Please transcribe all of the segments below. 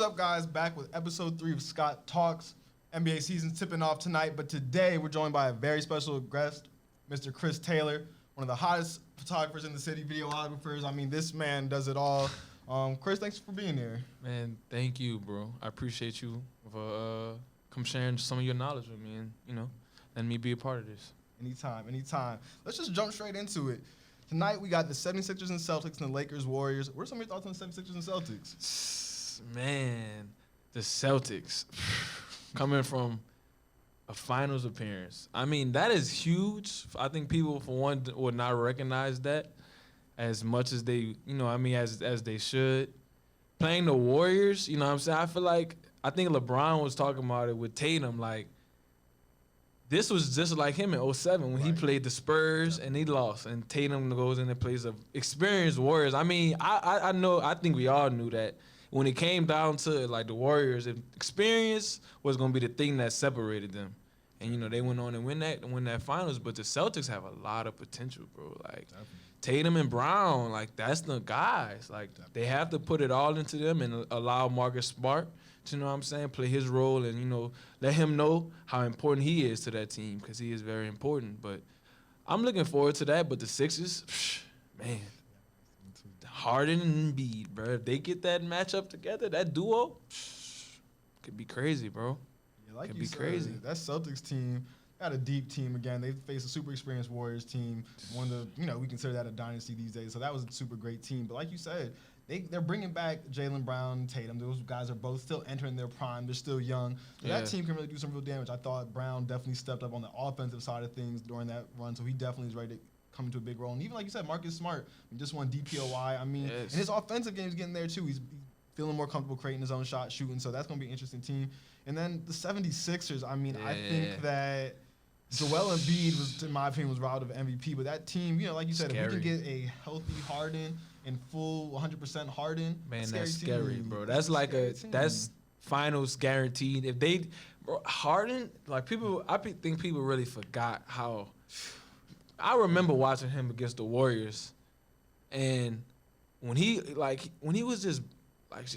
up, guys? Back with episode 3 of Scott Talks. NBA season tipping off tonight, but today we're joined by a very special guest, Mr. Chris Taylor, one of the hottest photographers in the city, videographers. I mean, this man does it all. Chris, thanks for being here. Man, thank you, bro. I appreciate you for come sharing some of your knowledge with me and, letting me be a part of this. Anytime. Let's just jump straight into it. Tonight we got the 76ers and Celtics and the Lakers, Warriors. What are some of your thoughts on the 76ers and Celtics? Man, the Celtics coming from a finals appearance. I mean, that is huge. I think people, for one, would not recognize that as much as they, as they should. Playing the Warriors, you know what I'm saying? I think LeBron was talking about it with Tatum, like, this was just like him in 07 when he played the Spurs and he lost. And Tatum goes in and plays of experienced Warriors. I mean, I think we all knew that when it came down to like the Warriors, experience was gonna be the thing that separated them. And they went on and win that finals. But the Celtics have a lot of potential, bro. Like Tatum and Brown, like that's the guys. Like they have to put it all into them and allow Marcus Smart to, play his role and, let him know how important he is to that team because he is very important. But I'm looking forward to that. But the Sixers, man, Harden and Embiid, bro. If they get that matchup together, that duo, could be crazy, bro. Yeah, like could be crazy. That Celtics team got a deep team again. They faced a super experienced Warriors team. One of the, we consider that a dynasty these days. So that was a super great team. But like you said, they're bringing back Jaylen Brown and Tatum. Those guys are both still entering their prime. They're still young. So that team can really do some real damage. I thought Brown definitely stepped up on the offensive side of things during that run. So he definitely is ready to come into a big role. And even like you said, Marcus Smart just won DPOY. I mean, and his offensive game's getting there too. He's feeling more comfortable creating his own shot, shooting. So that's going to be an interesting team. And then the 76ers, I mean, I think that Joel Embiid was, in my opinion, was robbed of MVP. But that team, like you said, if we can get a healthy Harden and full 100% Harden, man, that's scary, bro. That's like that's finals guaranteed. If they, Harden, like I think people really forgot how. I remember watching him against the Warriors, and when he was just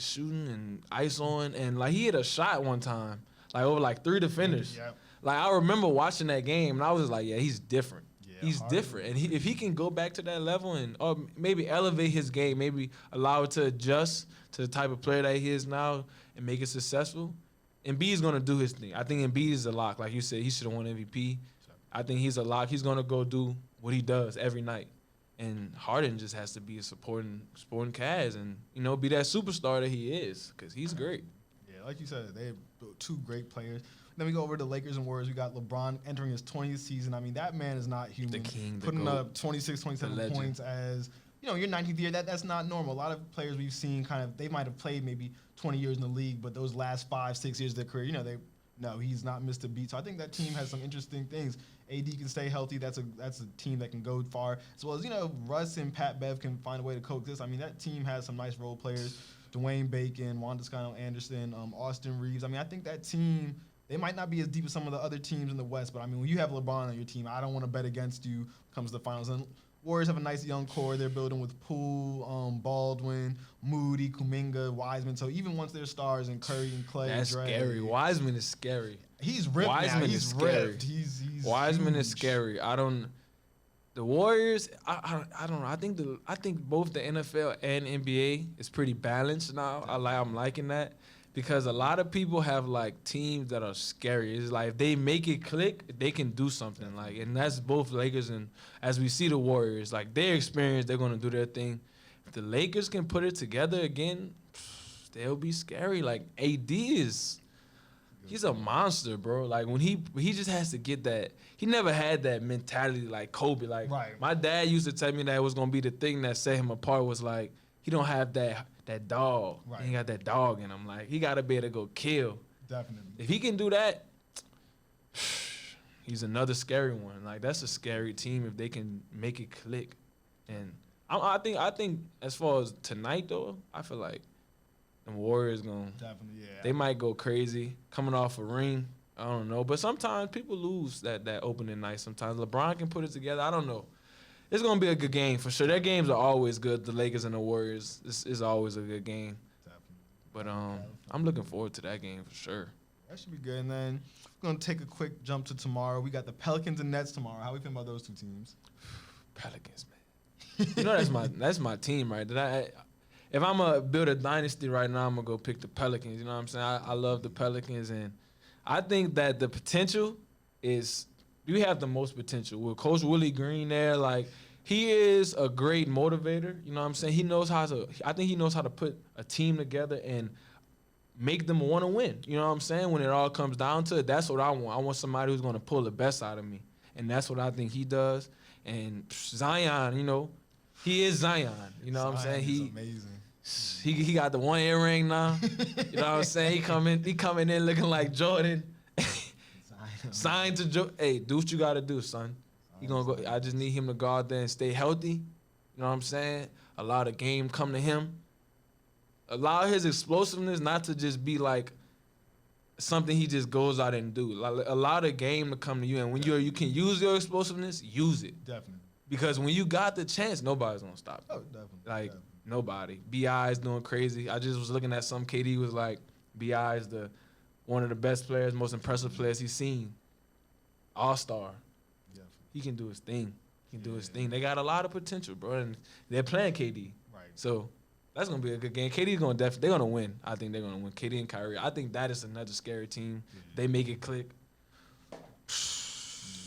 shooting and ice on, and like he hit a shot one time, like over like 3 defenders. Yep. Like I remember watching that game, and I was just like, yeah, he's different. He's Harden. different, and if he can go back to that level and or maybe elevate his game, maybe allow it to adjust to the type of player that he is now and make it successful, Embiid's gonna do his thing. I think Embiid is a lock, like you said. He should have won MVP. I think he's a lock. He's gonna go do what he does every night, and Harden just has to be a supporting Cavs and be that superstar that he is because he's great. Yeah, like you said, they have 2 great players. Then we go over to the Lakers and Warriors. We got LeBron entering his 20th season. I mean, that man is not human. The king, the putting GOAT, up 26, 27 points as, your 19th year. That's not normal. A lot of players we've seen they might have played maybe 20 years in the league, but those last 5, 6 years of their career, he's not missed a beat. So I think that team has some interesting things. AD can stay healthy. That's a team that can go far. As well as, Russ and Pat Bev can find a way to coexist. I mean, that team has some nice role players. Dwayne Bacon, Wanda Anderson, Austin Reeves. I mean, I think that team, they might not be as deep as some of the other teams in the West, but I mean, when you have LeBron on your team, I don't want to bet against you when it comes to the finals. And Warriors have a nice young core. They're building with Poole, Baldwin, Moody, Kuminga, Wiseman. So even once they're stars and Curry and Clay, that's Dre, scary. Wiseman is scary. He's ripped Wiseman now. He's ripped. He's Wiseman huge. is scary. The Warriors, I don't know. I think both the NFL and NBA is pretty balanced now. I'm liking that. Because a lot of people have like teams that are scary. It's like if they make it click, they can do something. Like, and that's both Lakers and as we see the Warriors, like their experience, they're gonna do their thing. If the Lakers can put it together again, they'll be scary. Like he's a monster, bro. Like when he just has to get that. He never had that mentality like Kobe. Like my dad used to tell me that it was gonna be the thing that set him apart was like he don't have that dog. Right. He got that dog in him. Like he gotta be able to go kill. Definitely. If he can do that, he's another scary one. Like that's a scary team if they can make it click. And I think as far as tonight though, I feel like the Warriors gonna definitely They might go crazy coming off a ring. I don't know, but sometimes people lose that opening night. Sometimes LeBron can put it together. I don't know. It's gonna be a good game for sure. Their games are always good. The Lakers and the Warriors. This is always a good game. Definitely. But I'm looking forward to that game for sure. That should be good. And then we're going to take a quick jump to tomorrow. We got the Pelicans and Nets tomorrow. How we feel about those two teams? Pelicans, man. You know that's my team, right? If I'm going to build a dynasty right now, I'm going to go pick the Pelicans. You know what I'm saying? I love the Pelicans, and I think that the potential is – we have the most potential. With Coach Willie Green there, like, he is a great motivator. You know what I'm saying? I think he knows how to put a team together and make them want to win. You know what I'm saying? When it all comes down to it, that's what I want. I want somebody who's going to pull the best out of me, and that's what I think he does. And Zion, you know, he is Zion. You know what I'm saying? He's amazing. He got the one earring now. You know what I'm saying? He coming in looking like Jordan. Sign to Jordan. Hey, do what you got to do, son. He gonna go. I just need him to go out there and stay healthy. You know what I'm saying? Allow the game come to him. Allow his explosiveness not to just be like something he just goes out and do. Allow the game to come to you, and when you can use your explosiveness, use it. Definitely. Because when you got the chance, nobody's gonna stop you. Oh, definitely. Like nobody. Bi is doing crazy. I just was looking at some. KD was like, Bi is one of the best players, most impressive players he's seen. All-star. He can do his thing. They got a lot of potential, bro, and they're playing KD. Right. So that's gonna be a good game. KD's gonna they're gonna win. I think they're gonna win. KD and Kyrie. I think that is another scary team. Yeah. They make it click.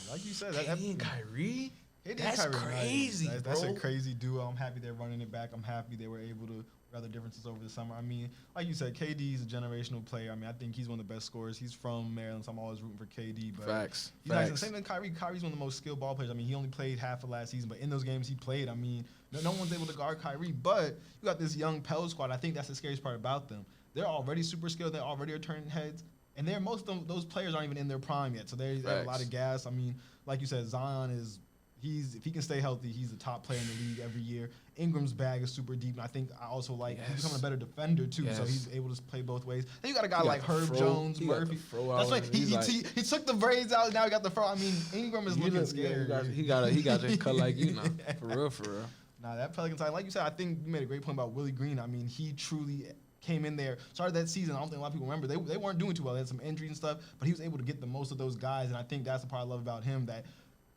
Like you said, KD and Kyrie. That's crazy, bro. That's a crazy duo. I'm happy they're running it back. I'm happy they were able to rather differences over the summer. I mean, like you said, KD's a generational player. I mean, I think he's one of the best scorers. He's from Maryland, so I'm always rooting for KD. But Facts. Same thing Kyrie. Kyrie's one of the most skilled ball players. I mean, he only played half of last season, but in those games he played, I mean, no one's able to guard Kyrie. But you got this young Pels squad. I think that's the scariest part about them. They're already super skilled. They already are turning heads. And most of them, those players aren't even in their prime yet. So they have a lot of gas. I mean, like you said, Zion is – if he can stay healthy, he's the top player in the league every year. Ingram's bag is super deep, and I think I also like he's becoming a better defender too, so he's able to play both ways. Then you got a guy like Herb Jones, Murphy. That's right. He took the braids out, now he got the fro. I mean, Ingram is looking scary. He got to cut like you now. For real. Nah, that Pelican side, like you said, I think you made a great point about Willie Green. I mean, he truly came in there, started that season. I don't think a lot of people remember. They weren't doing too well. They had some injuries and stuff, but he was able to get the most of those guys, and I think that's the part I love about him, that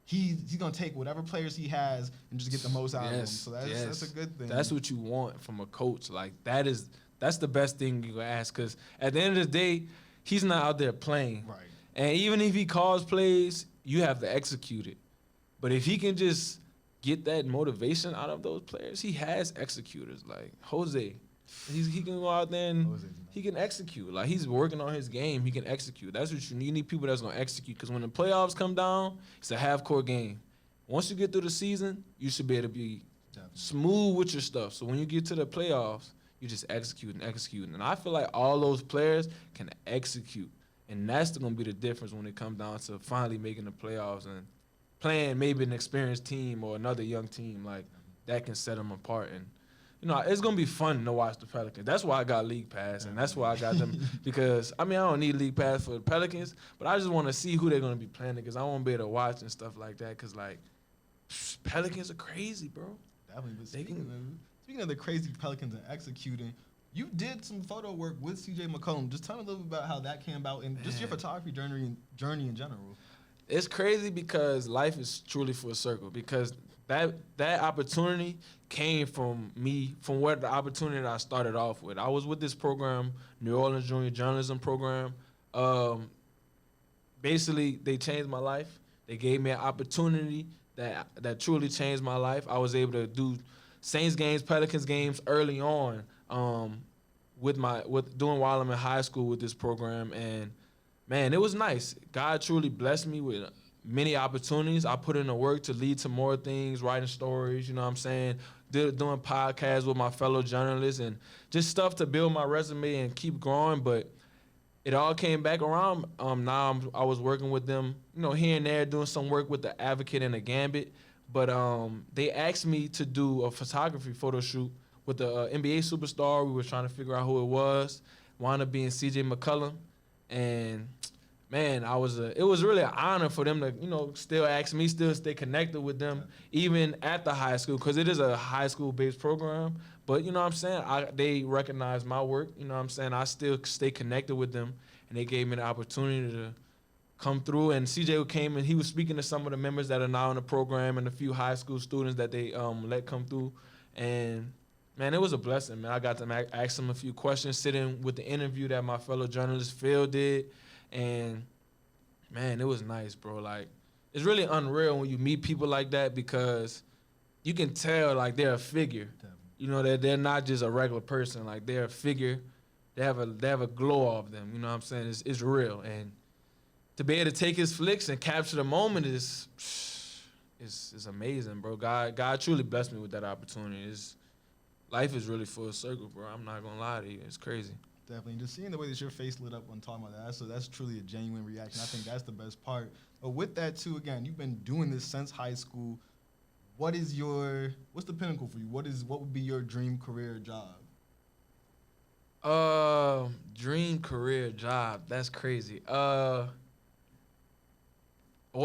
he's going to take whatever players he has and just get the most out of them. So that's a good thing. That's what you want from a coach. Like, that's the best thing you can ask, because at the end of the day, he's not out there playing. Right. And even if he calls plays, you have to execute it. But if he can just get that motivation out of those players, he has executors. Like Jose, he can go out there and he can execute. Like, he's working on his game. He can execute. That's what you need. You need people that's going to execute, because when the playoffs come down, it's a half-court game. Once you get through the season, you should be able to be smooth with your stuff. So when you get to the playoffs, you just execute. And I feel like all those players can execute. And that's going to be the difference when it comes down to finally making the playoffs and playing maybe an experienced team or another young team. Like, that can set them apart. And you know, it's going to be fun to watch the Pelicans. That's why I got League Pass, and that's why I got them. Because, I mean, I don't need League Pass for the Pelicans, but I just want to see who they're going to be playing, because I want to be able to watch and stuff like that, because, like, Pelicans are crazy, bro. Definitely. But speaking of the crazy Pelicans and executing, you did some photo work with C.J. McCollum. Just tell me a little bit about how that came about and just your photography journey in general. It's crazy because life is truly full circle, because that opportunity came from where the opportunity that I started off with. I was with this program, New Orleans Junior Journalism Program. Basically, they changed my life. They gave me an opportunity that truly changed my life. I was able to do Saints games, Pelicans games early on doing while I'm in high school with this program, and man, it was nice. God truly blessed me with many opportunities. I put in the work to lead to more things, writing stories, you know what I'm saying, doing podcasts with my fellow journalists, and just stuff to build my resume and keep growing. But it all came back around. Now I was working with them, you know, here and there, doing some work with the Advocate and the Gambit. But they asked me to do a photography photo shoot with the NBA superstar. We were trying to figure out who it was. Wound up being C.J. McCollum. And man, it was really an honor for them to, still ask me, still stay connected with them, even at the high school, because it is a high school-based program. But, you know what I'm saying, they recognize my work, you know what I'm saying, I still stay connected with them, and they gave me the opportunity to come through. And CJ came and he was speaking to some of the members that are now in the program and a few high school students that they let come through. And, man, it was a blessing, man. I got to ask them a few questions, sitting with the interview that my fellow journalist Phil did. And, man, it was nice, bro. Like, it's really unreal when you meet people like that because you can tell, like, they're a figure. Definitely. You know, that they're not just a regular person. Like, they're a figure. They have a glow off them. You know what I'm saying? It's real. And to be able to take his flicks and capture the moment is amazing, bro. God truly blessed me with that opportunity. Life is really full circle, bro. I'm not gonna lie to you. It's crazy. Definitely. Just seeing the way that your face lit up when talking about that, so that's truly a genuine reaction. I think that's the best part. But with that too, again, you've been doing this since high school. What's the pinnacle for you? What would be your dream career job? Dream career job. That's crazy. Well,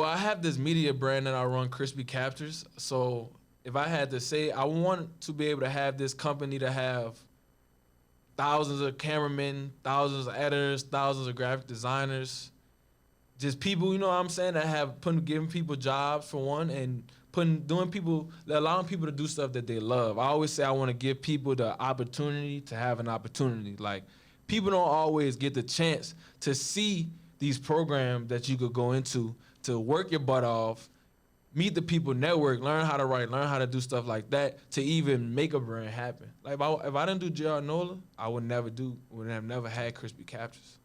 I have this media brand that I run, Chrispy Captures. So if I had to say, I want to be able to have this company to have thousands of cameramen, thousands of editors, thousands of graphic designers, just people, you know what I'm saying, that have giving people jobs for one, and allowing people to do stuff that they love. I always say I want to give people the opportunity to have an opportunity. Like, people don't always get the chance to see these programs that you could go into, to work your butt off, meet the people, network, learn how to write, learn how to do stuff like that, to even make a brand happen. Like, if I didn't do J.R. Nola, I would have never had Chrispy Captures.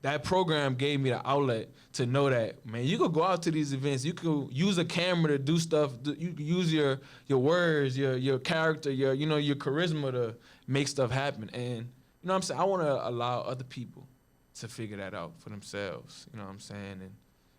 That program gave me the outlet to know that, man, you could go out to these events, you could use a camera to do stuff, you could use your words, your character, your charisma to make stuff happen. And, you know what I'm saying, I want to allow other people to figure that out for themselves, you know what I'm saying, and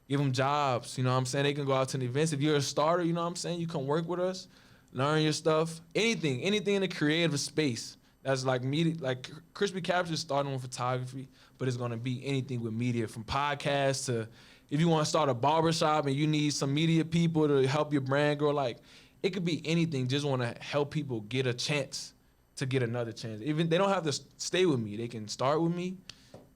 give them jobs, you know what I'm saying, they can go out to the events. If you're a starter, you know what I'm saying, you come work with us, learn your stuff, anything in the creative space. That's like media, like Chrispy Captures starting with photography, but it's gonna be anything with media, from podcasts to if you want to start a barbershop and you need some media people to help your brand grow. Like, it could be anything. Just want to help people get a chance to get another chance. Even they don't have to stay with me. They can start with me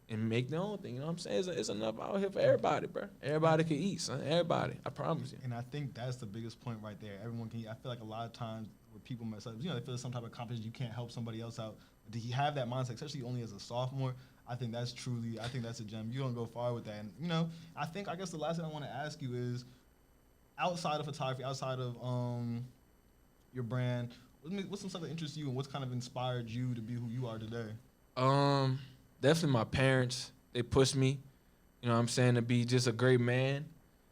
and make their own thing. You know what I'm saying? It's enough out here for everybody, bro. Everybody can eat, son. Everybody. I promise you. And I think that's the biggest point right there. Everyone can eat. I feel like a lot of times where people mess up, they feel some type of competition, you can't help somebody else out. Do you have that mindset, especially only as a sophomore? I think that's a gem. You don't go far with that. And, I guess the last thing I want to ask you is, outside of photography, outside of your brand, what's some stuff that interests you and what's kind of inspired you to be who you are today? Definitely my parents. They pushed me, you know what I'm saying, to be just a great man.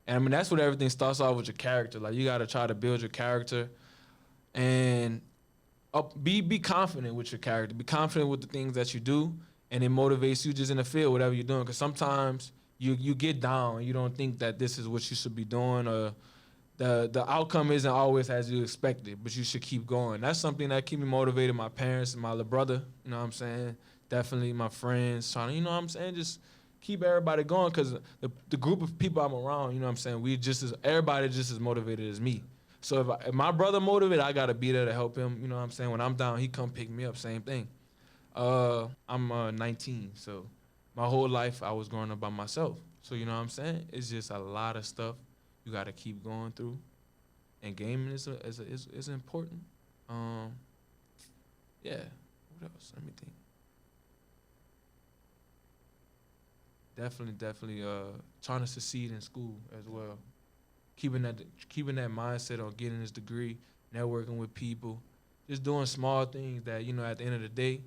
And I mean, that's what everything starts off with, your character. Like, you got to try to build your character and be confident with your character. Be confident with the things that you do, and it motivates you just in the field, whatever you're doing. Because sometimes you get down and you don't think that this is what you should be doing, or the outcome isn't always as you expected, but you should keep going. That's something that keep me motivated. My parents and my little brother, you know what I'm saying? Definitely my friends, trying to, you know what I'm saying, just keep everybody going, because the group of people I'm around, you know what I'm saying, everybody just as motivated as me. So if my brother motivated, I got to be there to help him, you know what I'm saying. When I'm down, he come pick me up, same thing. I'm 19, so my whole life I was growing up by myself. So, you know what I'm saying, it's just a lot of stuff you got to keep going through, and gaming is important. Yeah, what else? Let me think. Definitely trying to succeed in school as well. Keeping that mindset on getting his degree, networking with people, just doing small things that, at the end of the day,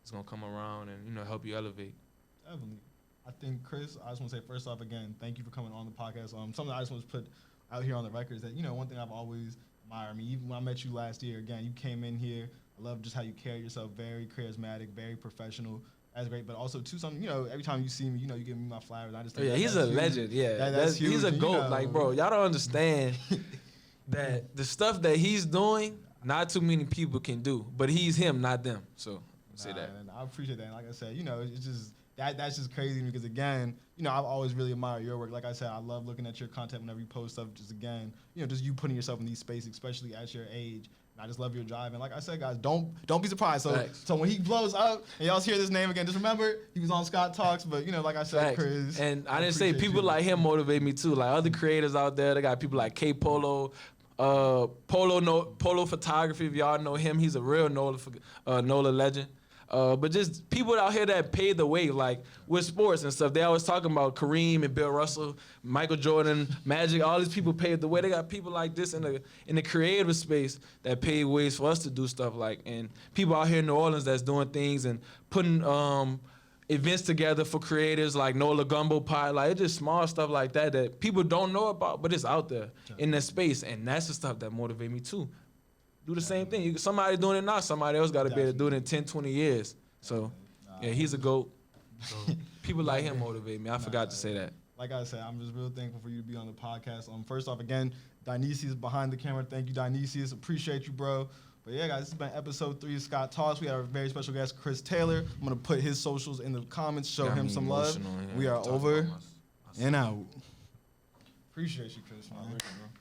it's going to come around and, help you elevate. Definitely. I think, Chris, I just want to say, first off, again, thank you for coming on the podcast. Something I just want to put out here on the record is that, one thing I've always admired. I mean, even when I met you last year, again, you came in here. I love just how you carry yourself, very charismatic, very professional. That's great, but also too, something, every time you see me, you give me my flowers. I just think he's a legend. Yeah, that's huge. He's a GOAT. Like, bro, y'all don't understand that the stuff that he's doing, not too many people can do. But he's him, not them. So say that. And I appreciate that. And like I said, it's just that's just crazy to me because, again, you know, I've always really admired your work. Like I said, I love looking at your content whenever you post stuff. Just, again, you know, just you putting yourself in these spaces, especially at your age. And I just love your drive. And like I said, guys, don't be surprised. So when he blows up and y'all hear this name again, just remember he was on Scott Talks. But, you know, like I said, Chris. And I didn't say people like him motivate me too. Like other creators out there, they got people like K Polo, Polo Photography. If y'all know him, he's a real NOLA legend. But just people out here that paved the way, like with sports and stuff. They always talking about Kareem and Bill Russell, Michael Jordan, Magic. All these people paved the way. They got people like this in the creative space that paved ways for us to do stuff like. And people out here in New Orleans that's doing things and putting events together for creators like Nola Gumbo Pie. Like it's just small stuff like that people don't know about, but it's out there in that space. And that's the stuff that motivate me too. Do the same thing. Somebody doing it now, somebody else got to be able to do it in 10, 20 years. So, yeah, he's a GOAT. So people like him motivate me. I forgot to say that. Like I said, I'm just real thankful for you to be on the podcast. First off, again, Dionysius behind the camera. Thank you, Dionysius. Appreciate you, bro. But yeah, guys, this has been episode 3 of Scott Talks. We have a very special guest, Chris Taylor. I'm going to put his socials in the comments, show him some love. We are over and out. Appreciate you, Chris.